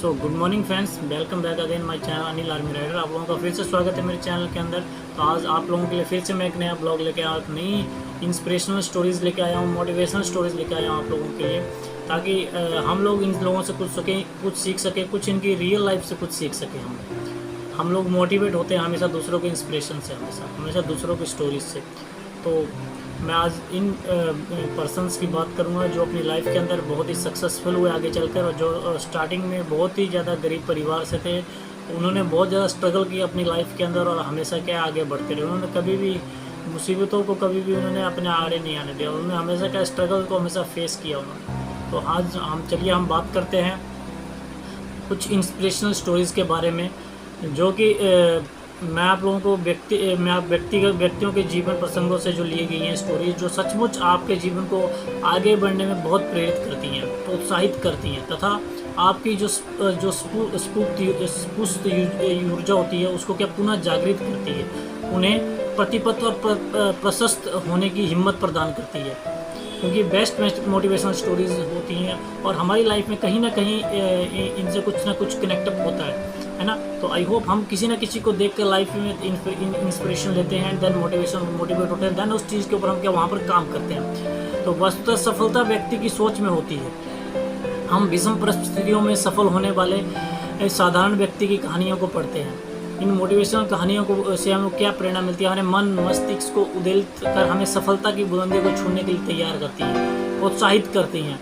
So good morning friends, welcome back again my channel Anil army rider. आप लोगों का फिर से स्वागत है मेरे चैनल के अंदर। तो आज आप लोगों के लिए फिर से मैं एक नया ब्लॉग लेके आया, नई इंस्पिरेशनल स्टोरीज़ लेके आया हूँ, मोटिवेशनल स्टोरीज़ लेके आया हूँ आप लोगों के लिए, ताकि हम लोग इन लोगों से कुछ सीख सकें, कुछ इनकी रियल लाइफ से कुछ सीख सकें। हम लोग मोटिवेट होते हैं हमेशा दूसरों के इंस्पिरेशन से, हमेशा दूसरों की स्टोरीज से। तो मैं आज इन पर्सन्स की बात करूंगा जो अपनी लाइफ के अंदर बहुत ही सक्सेसफुल हुए आगे चलकर, और जो स्टार्टिंग में बहुत ही ज़्यादा गरीब परिवार से थे। उन्होंने बहुत ज़्यादा स्ट्रगल किया अपनी लाइफ के अंदर और हमेशा क्या आगे बढ़ते रहे। उन्होंने कभी भी मुसीबतों को कभी भी उन्होंने अपने आड़े नहीं आने दिया। उन्होंने हमेशा क्या स्ट्रगल को हमेशा फेस किया उन्होंने। तो आज हम बात करते हैं कुछ इंस्पिरेशनल स्टोरीज़ के बारे में, जो कि मैं आप लोगों को व्यक्तिगत व्यक्तियों के जीवन प्रसंगों से जो लिए गई हैं स्टोरीज, जो सचमुच आपके जीवन को आगे बढ़ने में बहुत प्रेरित करती हैं, प्रोत्साहित करती हैं, तथा आपकी जो स्फूर्त ऊर्जा होती है उसको क्या पुनः जागृत करती है, उन्हें प्रतिपथ और प्रशस्त होने की हिम्मत प्रदान करती है। क्योंकि बेस्ट मोटिवेशनल स्टोरीज होती हैं और हमारी लाइफ में कहीं ना कहीं इनसे कुछ ना कुछ कनेक्टअप होता है ना। तो आई होप हम किसी ना किसी को देख कर लाइफ में इंस्पिरेशन लेते हैं, देन मोटिवेट होते हैं, देन उस चीज़ के ऊपर हम क्या वहाँ पर काम करते हैं। तो वस्तुतः सफलता व्यक्ति की सोच में होती है। हम विषम परिस्थितियों में सफल होने वाले साधारण व्यक्ति की कहानियों को पढ़ते हैं। इन मोटिवेशनल कहानियों को से हमें क्या प्रेरणा मिलती है, हमारे मन मस्तिष्क को उदेलित कर हमें सफलता की बुलंदियों को छूने के लिए तैयार करती हैं, प्रोत्साहित करती हैं।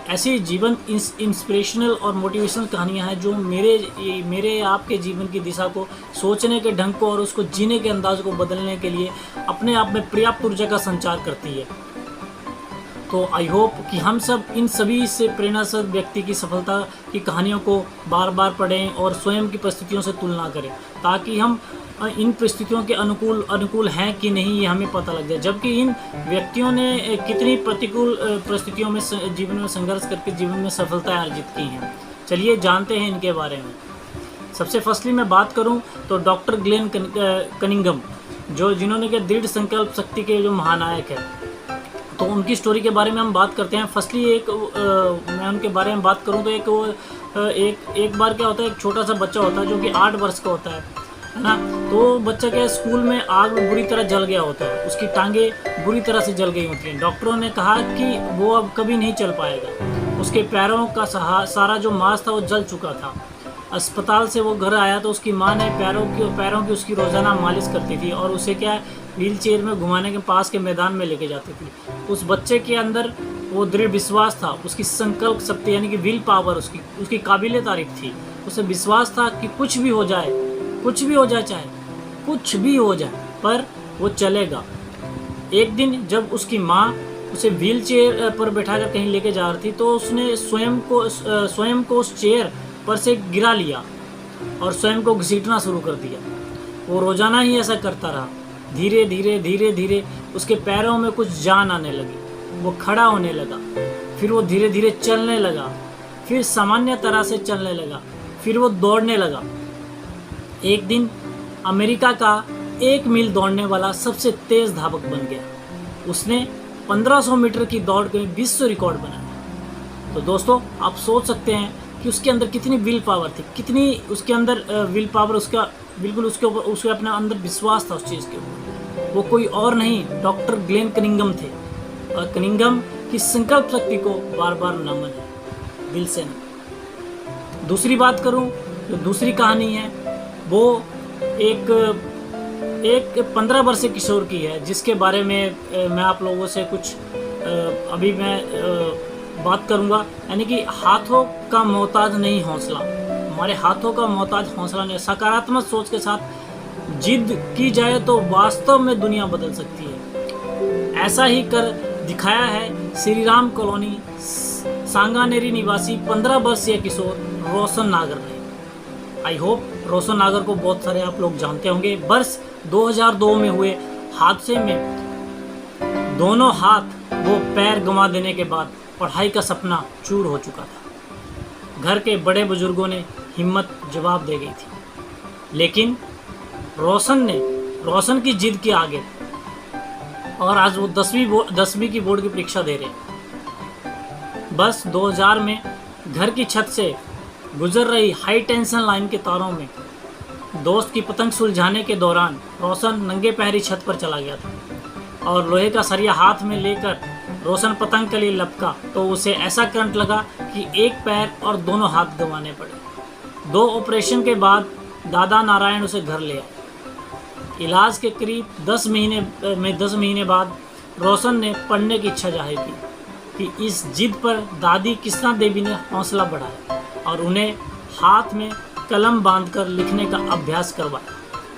ऐसी जीवन इंस्पिरेशनल और मोटिवेशनल कहानियां हैं जो मेरे आपके जीवन की दिशा को, सोचने के ढंग को और उसको जीने के अंदाज को बदलने के लिए अपने आप में पर्याप्त ऊर्जा का संचार करती है। तो आई होप कि हम सब इन सभी से प्रेरणा से व्यक्ति की सफलता की कहानियों को बार बार पढ़ें और स्वयं की परिस्थितियों से तुलना करें, ताकि हम इन परिस्थितियों के अनुकूल हैं कि नहीं ये हमें पता लग जाए। जबकि इन व्यक्तियों ने कितनी प्रतिकूल परिस्थितियों में जीवन में संघर्ष करके जीवन में सफलताएं अर्जित की हैं। चलिए जानते हैं इनके बारे में। सबसे फर्स्टली मैं बात करूं तो डॉक्टर ग्लेन कनिंघम, जिन्होंने के दृढ़ संकल्प शक्ति के जो महानायक है, तो उनकी स्टोरी के बारे में हम बात करते हैं। फर्स्टली मैं उनके बारे में बात करूं तो एक बार क्या होता है, एक छोटा सा बच्चा होता है जो कि 8 वर्ष का होता है ना। तो बच्चा क्या स्कूल में आग में बुरी तरह जल गया होता है, उसकी टांगें बुरी तरह से जल गई होती हैं। डॉक्टरों ने कहा कि वो अब कभी नहीं चल पाएगा। उसके पैरों का सारा जो मांस था वो जल चुका था। अस्पताल से वो घर आया तो उसकी माँ ने पैरों की उसकी रोज़ाना मालिश करती थी और उसे क्या व्हील चेयर में घुमाने के पास के मैदान में लेके जाती थी। उस बच्चे के अंदर वो दृढ़ विश्वास था, उसकी संकल्प शक्ति यानी कि विल पावर उसकी काबिले तारीफ थी। उसे विश्वास था कि कुछ भी हो जाए, चाहे कुछ भी हो जाए, पर वो चलेगा। एक दिन जब उसकी माँ उसे व्हील चेयर पर बैठाकर कहीं लेके जा रही थी, तो उसने स्वयं को उस चेयर पर से गिरा लिया और स्वयं को घसीटना शुरू कर दिया। वो रोजाना ही ऐसा करता रहा। धीरे धीरे उसके पैरों में कुछ जान आने लगी। वो खड़ा होने लगा, फिर वो धीरे धीरे चलने लगा, फिर सामान्य तरह से चलने लगा, फिर वो दौड़ने लगा। एक दिन अमेरिका का 1 मील दौड़ने वाला सबसे तेज धावक बन गया। उसने 1500 मीटर की दौड़ के विश्व रिकॉर्ड बनाया। तो दोस्तों आप सोच सकते हैं कि उसके अंदर कितनी विल पावर थी, कितनी उसके अंदर विल पावर, उसका बिल्कुल उसके अपने अंदर विश्वास था उस चीज़ के ऊपर। वो कोई और नहीं, डॉक्टर ग्लेन कनिंघम थे। और कनिंघम की संकल्प शक्ति को बार बार नमन है, दिल से नमन। दूसरी बात करूं तो दूसरी कहानी है, वो एक 15 वर्षीय किशोर की है, जिसके बारे में मैं आप लोगों से कुछ अभी मैं बात करूंगा। यानी कि हाथों का मोहताज नहीं हौसला, हमारे हाथों का मोहताज हौसला नहीं। सकारात्मक सोच के साथ जिद की जाए तो वास्तव में दुनिया बदल सकती है। ऐसा ही कर दिखाया है श्री राम कॉलोनी सांगानेरी निवासी 15 वर्षीय किशोर रोशन नागर ने। आई होप रोशन नागर को बहुत सारे आप लोग जानते होंगे। वर्ष 2002 में हुए हादसे में दोनों हाथ वो पैर गंवा देने के बाद पढ़ाई का सपना चूर हो चुका था। घर के बड़े बुजुर्गों ने हिम्मत जवाब दे गई थी, लेकिन रोशन की जिद के आगे, और आज वो 10वीं की बोर्ड की परीक्षा दे रहे हैं। बस 2000 में घर की छत से गुजर रही हाई टेंशन लाइन के तारों में दोस्त की पतंग सुलझाने के दौरान रोशन नंगे पैरी छत पर चला गया था और लोहे का सरिया हाथ में लेकर रोशन पतंग के लिए लपका तो उसे ऐसा करंट लगा कि एक पैर और दोनों हाथ गंवाने पड़े। 2 ऑपरेशन के बाद दादा नारायण उसे घर ले आए। इलाज के करीब 10 महीने बाद रोशन ने पढ़ने की इच्छा जाहिर की कि इस जिद पर दादी कृष्णा देवी ने हौसला बढ़ाया और उन्हें हाथ में कलम बांधकर लिखने का अभ्यास करवाया।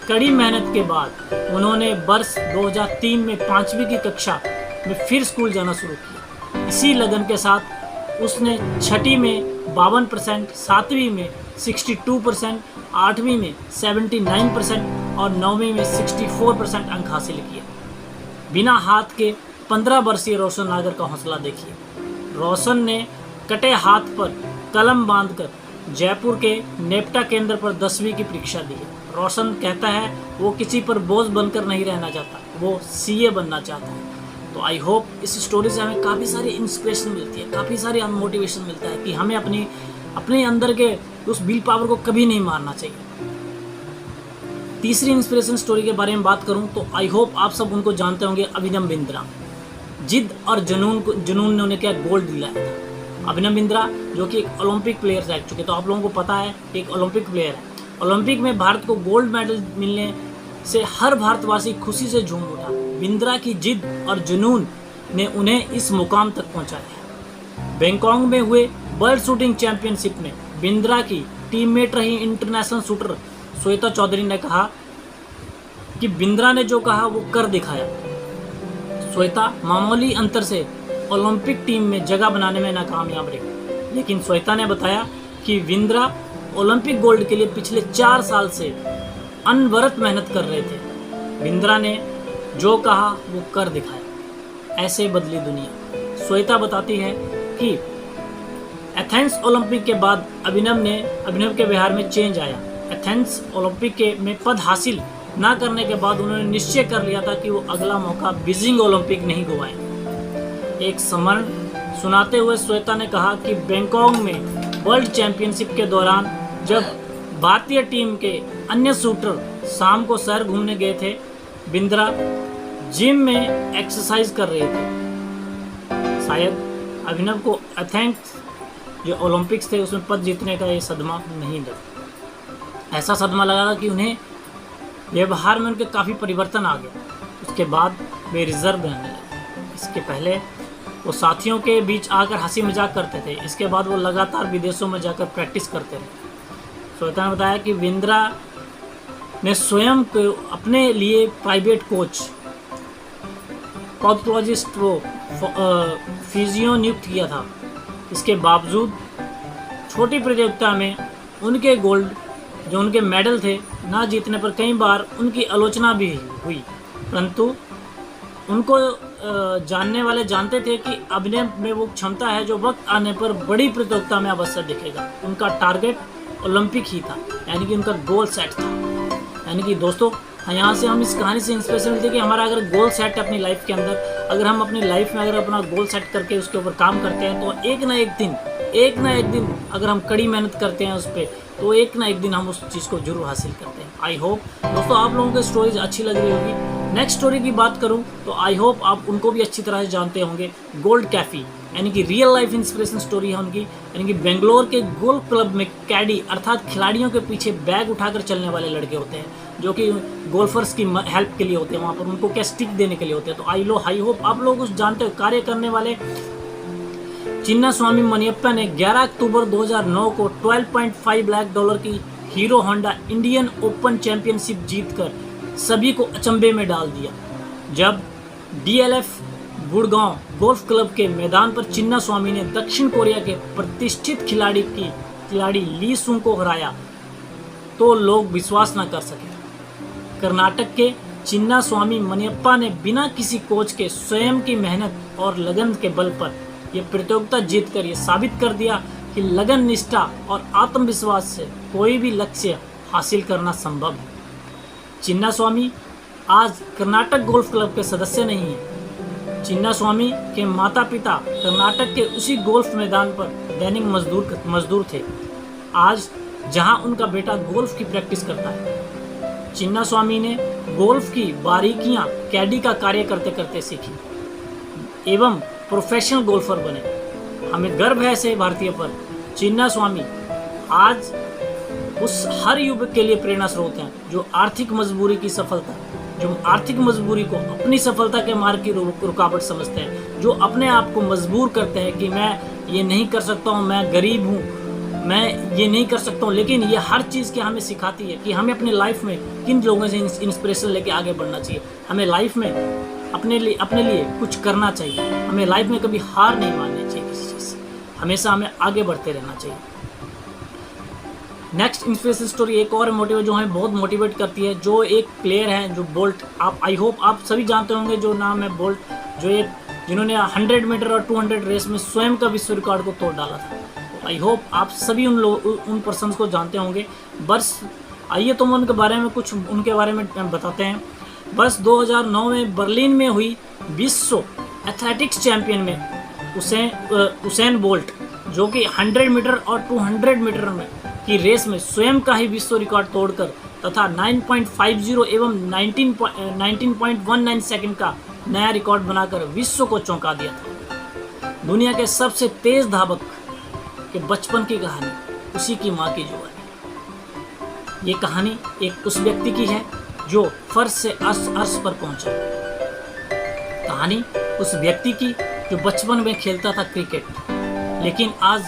कड़ी मेहनत के बाद उन्होंने वर्ष 2003 में 5वीं की कक्षा में फिर स्कूल जाना शुरू किया। इसी लगन के साथ उसने 6ठी में 52%, 7वीं में 62%, 8वीं में 79% और 9वीं में 64% अंक हासिल किए। बिना हाथ के 15 वर्षीय रोशन नागर का हौसला देखिए। रोशन ने कटे हाथ पर कलम बांधकर जयपुर के नेप्टा केंद्र पर 10वीं की परीक्षा दी है। रोशन कहता है वो किसी पर बोझ बनकर नहीं रहना चाहता, वो सीए बनना चाहता है। तो आई होप इस स्टोरी से हमें काफ़ी सारी इंस्पिरेशन मिलती है, काफ़ी सारी मोटिवेशन मिलता है कि हमें अपने अंदर के उस विल पावर को कभी नहीं मारना चाहिए। तीसरी इंस्पिरेशन स्टोरी के बारे में बात करूं तो आई होप आप सब उनको जानते होंगे, अभिनव बिंद्रा। जिद और जुनून ने उन्हें क्या गोल्ड दिलाया था। अभिनव बिंद्रा जो कि एक ओलंपिक प्लेयर रह चुके, तो आप लोगों को पता है एक ओलंपिक प्लेयर है। ओलंपिक में भारत को गोल्ड मेडल मिलने से हर भारतवासी खुशी से झूम उठा। बिंद्रा की जिद और जुनून ने उन्हें इस मुकाम तक पहुंचाया। बैंकॉक में हुए वर्ल्ड शूटिंग चैंपियनशिप में बिंद्रा की टीममेट रही इंटरनेशनल शूटर श्वेता चौधरी ने कहा कि बिंद्रा ने जो कहा वो कर दिखाया। श्वेता मामूली अंतर से ओलंपिक टीम में जगह बनाने में नाकामयाब रही, लेकिन श्वेता ने बताया कि बिंद्रा ओलंपिक गोल्ड के लिए पिछले 4 साल से अनवरत मेहनत कर रहे थे। बिंद्रा ने जो कहा वो कर दिखाया। ऐसे बदली दुनिया। श्वेता बताती है कि एथेंस ओलंपिक के बाद अभिनव के व्यवहार में चेंज आया। एथेंस ओलंपिक में पद हासिल ना करने के बाद उन्होंने निश्चय कर लिया था कि वो अगला मौका बीजिंग ओलंपिक नहीं गंवाएंगे। एक स्मरण सुनाते हुए श्वेता ने कहा कि बैंकॉक में वर्ल्ड चैंपियनशिप के दौरान जब भारतीय टीम के अन्य शूटर शाम को शहर घूमने गए थे, बिंद्रा जिम में एक्सरसाइज कर रहे थे। शायद अभिनव को एथेंस जो ओलंपिक्स थे उसमें पद जीतने का ये सदमा नहीं लगा। ऐसा सदमा लगा कि उन्हें व्यवहार में उनके काफ़ी परिवर्तन आ गया। उसके बाद वे रिजर्व रहने लगे। इसके पहले वो साथियों के बीच आकर हंसी मजाक करते थे। इसके बाद वो लगातार विदेशों में जाकर प्रैक्टिस करते रहे। श्वेता ने बताया कि बिंद्रा ने स्वयं को अपने लिए प्राइवेट कोच, पॉडोलॉजिस्ट वो फिजियो नियुक्त किया था। इसके बावजूद छोटी प्रतियोगिता में उनके उनके मेडल थे ना जीतने पर कई बार उनकी आलोचना भी हुई, परंतु उनको जानने वाले जानते थे कि अभिनव में वो क्षमता है जो वक्त आने पर बड़ी प्रतियोगिता में अवसर दिखेगा। उनका टारगेट ओलंपिक ही था, यानी कि उनका गोल सेट था। यानी कि दोस्तों यहाँ से हम इस कहानी से इंस्पिरेशन मिलती है कि हमारा अगर गोल सेट है अपनी लाइफ के अंदर, अगर हम अपनी लाइफ में अगर अपना गोल सेट करके उसके ऊपर काम करते हैं तो एक ना एक दिन अगर हम कड़ी मेहनत करते हैं उस पर, तो एक ना एक दिन हम उस चीज़ को जरूर हासिल करते हैं। आई होप दोस्तों आप लोगों को स्टोरीज अच्छी लग रही होगी। नेक्स्ट स्टोरी की बात करूं तो आई होप आप उनको भी अच्छी तरह से जानते होंगे। गोल्ड कैफी यानी कि रियल लाइफ इंस्पिरेशन स्टोरी है उनकी। यानी कि बेंगलोर के गोल्फ क्लब में कैडी अर्थात खिलाड़ियों के पीछे बैग उठाकर चलने वाले लड़के होते हैं, जो कि गोल्फर्स की हेल्प के लिए होते हैं, वहाँ पर उनको क्या स्टिक देने के लिए होते हैं। तो आई होप आप लोग उस जानते हो कार्य करने वाले चिन्नास्वामी मनियप्पा ने 11 अक्टूबर 2009 को $12.5 लाख की hero Honda Indian open championship जीतकर सभी को अचंभे में डाल दिया। जब DLF गुड़गांव गोल्फ क्लब के मैदान पर चिन्नास्वामी ने दक्षिण कोरिया के प्रतिष्ठित खिलाड़ी ली सुंग को हराया तो लोग विश्वास न कर सके। कर्नाटक के चिन्नास्वामी मनियप्पा ने बिना किसी कोच के स्वयं की मेहनत और लगन के बल पर यह प्रतियोगिता जीतकर ये साबित कर दिया कि लगन, निष्ठा और आत्मविश्वास से कोई भी लक्ष्य हासिल करना संभव है। चिन्नास्वामी आज कर्नाटक गोल्फ क्लब के सदस्य नहीं है, चिन्नास्वामी के माता पिता कर्नाटक के उसी गोल्फ मैदान पर दैनिक मजदूर थे, आज जहां उनका बेटा गोल्फ की प्रैक्टिस करता है। चिन्नास्वामी ने गोल्फ की बारीकियां कैडी का कार्य करते करते सीखी एवं प्रोफेशनल गोल्फर बने। हमें गर्व है ऐसे भारतीय पर। चिन्नास्वामी आज उस हर युवक के लिए प्रेरणा स्रोत हैं जो आर्थिक मजबूरी को अपनी सफलता के मार्ग की रुकावट समझते हैं, जो अपने आप को मजबूर करते हैं कि मैं ये नहीं कर सकता हूँ, मैं गरीब हूँ, मैं ये नहीं कर सकता हूँ। लेकिन ये हर चीज़ की हमें सिखाती है कि हमें अपने लाइफ में किन लोगों से इंस्पिरेशन लेके आगे बढ़ना चाहिए। हमें लाइफ में अपने लिए कुछ करना चाहिए। हमें लाइफ में कभी हार नहीं माननी चाहिए किसी चीज़ से, हमेशा हमें आगे बढ़ते रहना चाहिए। नेक्स्ट इंस्पिरेशन स्टोरी एक और मोटिवेट जो हमें बहुत मोटिवेट करती है, जो एक प्लेयर है जो बोल्ट, आप आई होप आप सभी जानते होंगे जो नाम है बोल्ट, जो एक जिन्होंने 100 मीटर और 200 रेस में स्वयं का विश्व रिकॉर्ड को तोड़ डाला था। तो आई होप आप सभी उन पर्सन्स को जानते होंगे। बस आइए तो उनके बारे में बताते हैं। बस 2009 में बर्लिन में हुई विश्व एथलेटिक्स चैंपियन में उसेन बोल्ट, जो कि 100 मीटर और 200 मीटर में की रेस में स्वयं का ही विश्व रिकॉर्ड तोड़कर तथा 9.50 एवं 19.19 सेकंड का नया रिकॉर्ड बनाकर विश्व को चौंका दिया था। दुनिया के सबसे तेज धावक के बचपन की कहानी, उसी की माँ की जुबानी। ये कहानी एक उस व्यक्ति की है जो फर्श से अर्श पर पहुंचा। कहानी उस व्यक्ति की जो बचपन में खेलता था क्रिकेट, लेकिन आज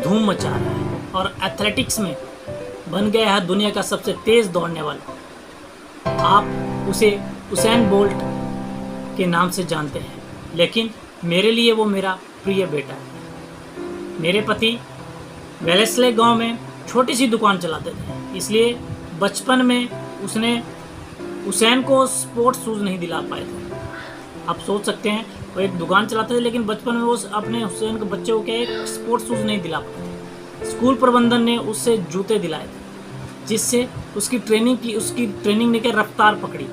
धूम मचा रहा है और एथलेटिक्स में बन गया है दुनिया का सबसे तेज दौड़ने वाला। आप उसे उसेन बोल्ट के नाम से जानते हैं, लेकिन मेरे लिए वो मेरा प्रिय बेटा है। मेरे पति वेलेस्ले गांव में छोटी सी दुकान चलाते थे, इसलिए बचपन में उसेन को स्पोर्ट्स शूज़ नहीं दिला पाए थे। आप सोच सकते हैं, वो एक दुकान चलाते थे लेकिन बचपन में वो अपने हुसैन के बच्चे को क्या एक स्पोर्ट्स शूज़ नहीं दिला पाए थे। स्कूल प्रबंधन ने उससे जूते दिलाए थे, जिससे उसकी ट्रेनिंग ने क्या रफ्तार पकड़ी।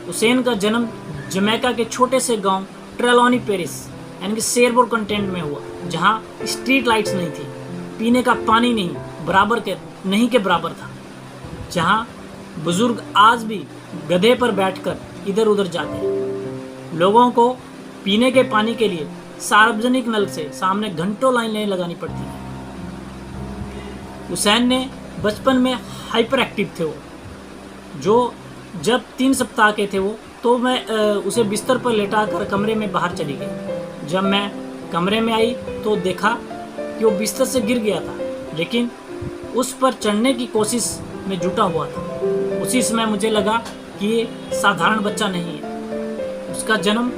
हुसैन का जन्म जमैका के छोटे से गांव ट्रेलॉनी पेरिस यानी कि शेरबोर कंटेंट में हुआ, जहां स्ट्रीट लाइट्स नहीं थी, पीने का पानी नहीं के बराबर था, जहां बुजुर्ग आज भी गधे पर बैठकर इधर उधर जाते हैं। लोगों को पीने के पानी के लिए सार्वजनिक नल से सामने घंटों लाइन लगानी पड़ती है। हुसैन ने बचपन में हाइपर एक्टिव थे वो, जो जब 3 सप्ताह के थे वो, तो मैं उसे बिस्तर पर लेटाकर कमरे में बाहर चली गई। जब मैं कमरे में आई तो देखा कि वो बिस्तर से गिर गया था, लेकिन उस पर चढ़ने की कोशिश में जुटा हुआ था। उसी समय मुझे लगा कि ये साधारण बच्चा नहीं है। उसका जन्म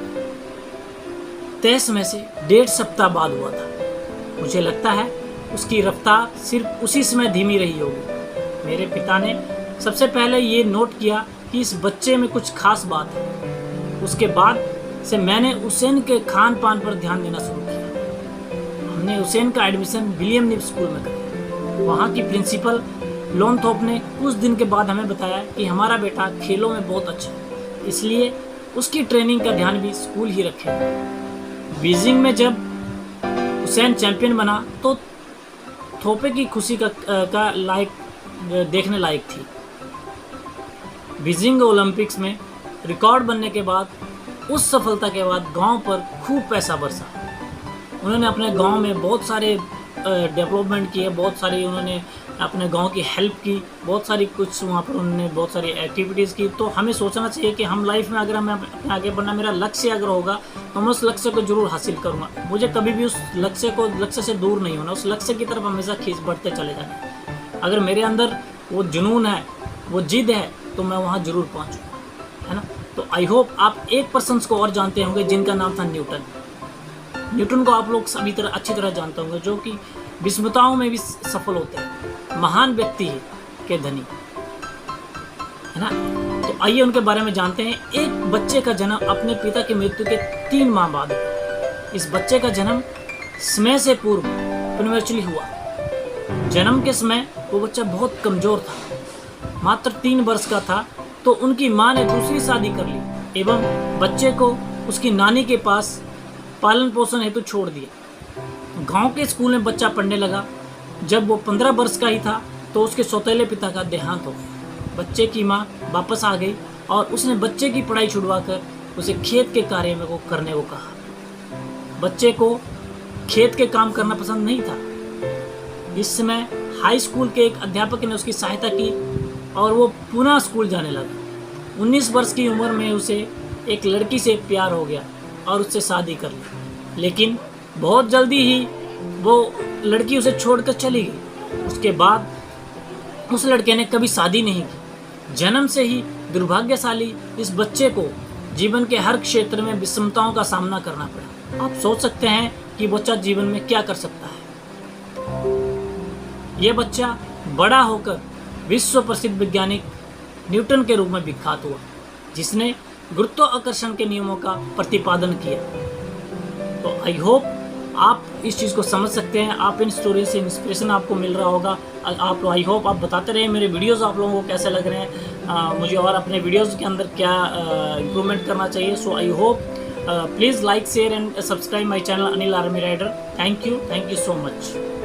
तय समय से 1.5 सप्ताह बाद हुआ था। मुझे लगता है उसकी रफ्तार सिर्फ उसी समय धीमी रही होगी। मेरे पिता ने सबसे पहले ये नोट किया कि इस बच्चे में कुछ खास बात है। उसके बाद से मैंने हुसैन के खान पान पर ध्यान देना शुरू किया। हमने हुसैन का एडमिशन विलियम निव स्कूल में किया। वहाँ की प्रिंसिपल लोनथोप ने कुछ दिन के बाद हमें बताया कि हमारा बेटा खेलों में बहुत अच्छा है, इसलिए उसकी ट्रेनिंग का ध्यान भी स्कूल ही रखे। बीजिंग में जब हुसैन चैंपियन बना तो थोपे की खुशी का देखने लायक थी। बीजिंग ओलंपिक्स में रिकॉर्ड बनने के बाद, उस सफलता के बाद गांव पर खूब पैसा बरसा। उन्होंने अपने गांव में बहुत सारे डेवलपमेंट किए, बहुत सारी उन्होंने अपने गांव की हेल्प की, बहुत सारी कुछ वहाँ पर उन्होंने बहुत सारी एक्टिविटीज़ की। तो हमें सोचना चाहिए कि हम लाइफ में अगर हमें अपने आगे बढ़ना, मेरा लक्ष्य अगर होगा तो मैं उस लक्ष्य को जरूर हासिल करूँगा। मुझे कभी भी उस लक्ष्य से दूर नहीं होना, उस लक्ष्य की तरफ हमेशा बढ़ते चले जाना। अगर मेरे अंदर वो जुनून है, वो जिद है, तो मैं वहाँ जरूर पहुँचूँगा, है ना। तो आई होप आप एक पर्सन को और जानते होंगे जिनका नाम था न्यूटन। न्यूटन को आप लोग सभी तरह अच्छी तरह जानते होंगे, जो कि विस्मताओं में भी सफल होते हैं, महान व्यक्ति है के धनी, है ना। तो आइए उनके बारे में जानते हैं। एक बच्चे का जन्म अपने पिता की मृत्यु के 3 माह बाद हुआ। इस बच्चे का जन्म समय से पूर्व प्रीमेच्योरली हुआ। जन्म के समय वो बच्चा बहुत कमजोर था, मात्र 3 वर्ष का था। तो उनकी माँ ने दूसरी शादी कर ली एवं बच्चे को उसकी नानी के पास पालन पोषण हेतु छोड़ दिया। गांव के स्कूल में बच्चा पढ़ने लगा। जब वो 15 वर्ष का ही था तो उसके सौतेले पिता का देहांत हो गया। बच्चे की माँ वापस आ गई और उसने बच्चे की पढ़ाई छुड़वाकर उसे खेत के कार्य में को करने को कहा। बच्चे को खेत के काम करना पसंद नहीं था। इस समय हाई स्कूल के एक अध्यापक ने उसकी सहायता की और वो पुनः स्कूल जाने लगा। 19 वर्ष की उम्र में उसे एक लड़की से प्यार हो गया और उससे शादी कर ली, लेकिन बहुत जल्दी ही वो लड़की उसे छोड़कर चली गई। उसके बाद उस लड़के ने कभी शादी नहीं की। जन्म से ही दुर्भाग्यशाली इस बच्चे को जीवन के हर क्षेत्र में विषमताओं का सामना करना पड़ा। आप सोच सकते हैं कि बच्चा जीवन में क्या कर सकता है। यह बच्चा बड़ा होकर विश्व प्रसिद्ध वैज्ञानिक न्यूटन के रूप में विख्यात हुआ, जिसने गुरुत्वाकर्षण के नियमों का प्रतिपादन किया। तो आई होप आप इस चीज़ को समझ सकते हैं। आप इन स्टोरी से इंस्पिरेशन आपको मिल रहा होगा। आप आई होप आप बताते रहे मेरे वीडियोस आप लोगों को कैसे लग रहे हैं, मुझे और अपने वीडियोस के अंदर क्या इम्प्रूवमेंट करना चाहिए। So I hope please like share and subscribe my channel Anil army Rider. Thank you so much.